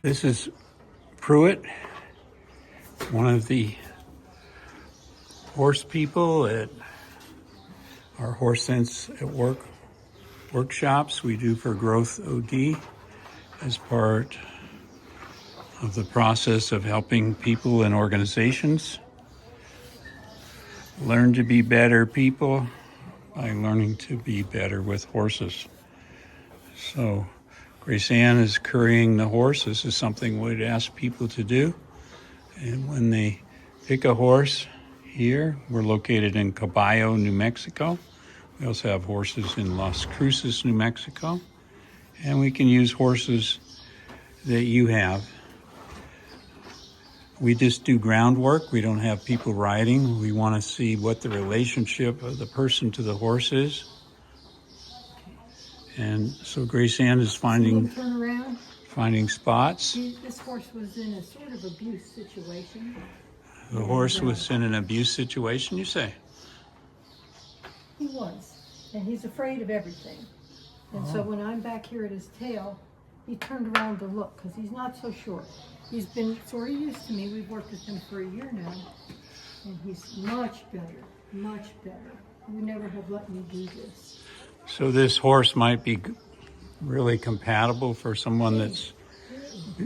This is Pruitt, one of the horse people at our HorseSense at Work workshops we do for Growth OD as part of the process of helping people and organizations learn to be better people by learning to be better with horses. So Grace Ann is currying the horse. This is something we'd ask people to do. And when they pick a horse here, we're located in Caballo, New Mexico. We also have horses in Las Cruces, New Mexico. And we can use horses that you have. We just do groundwork. We don't have people riding. We want to see what the relationship of the person to the horse is. And so Grace Ann is finding spots. This horse was in a sort of abuse situation. The horse was in an abuse situation, you say? He was. And he's afraid of everything. And so when I'm back here at his tail, he turned around to look because he's not so sure. He's been sort of used to me. We've worked with him for a year now. And he's much better, much better. We never have let me do this. So this horse might be really compatible for someone that's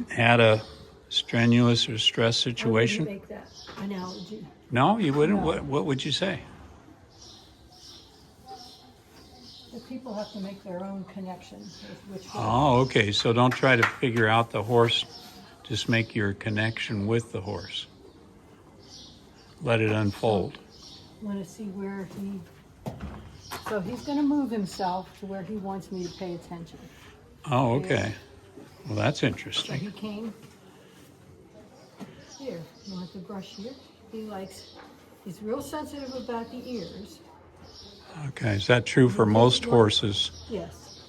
had a strenuous or stress situation? I wouldn't make that analogy. No, you wouldn't? No. What would you say? The people have to make their own connection with which way. Oh, okay. So don't try to figure out the horse. Just make your connection with the horse. Let it unfold. I want to see where he... So he's going to move himself to where he wants me to pay attention. Oh, okay. Well, that's So interesting. he came here. You want the brush here? He's real sensitive about the ears. Okay, is that true for most horses? Yes.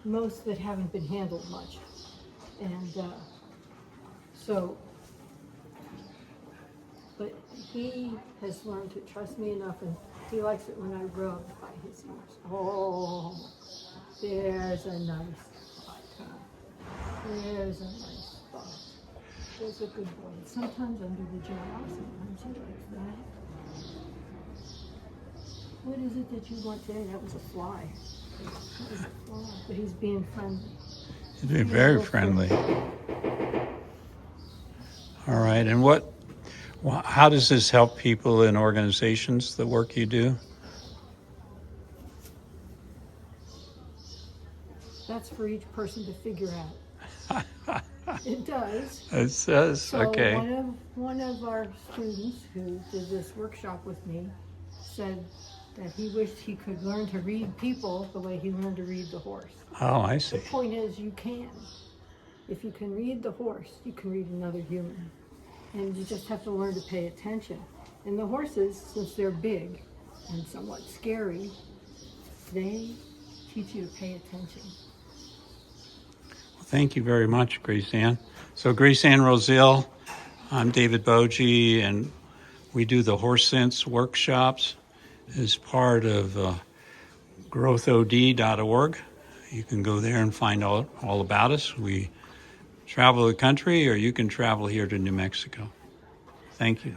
Most that haven't been handled much. And but he has learned to trust me enough, and he likes it when I rub by his ears. Oh, there's a nice spot. There's a nice spot. There's a good boy. Sometimes under the jaw, sometimes he likes that. What is it that you want today? That was a fly. That was a fly. But he's being friendly. He's being very friendly. All right, and how does this help people in organizations, the work you do? That's for each person to figure out. It does. It says, So okay. one of our students who did this workshop with me said that he wished he could learn to read people the way he learned to read the horse. Oh, I see. The point is, you can. If you can read the horse, you can read another human. And you just have to learn to pay attention. And the horses, since they're big and somewhat scary, they teach you to pay attention. Well, thank you very much, Grace Ann. So Grace Ann Rosile, I'm David Boje, and we do the HorseSense workshops as part of growthod.org. You can go there and find all about us. We travel the country, or you can travel here to New Mexico. Thank you.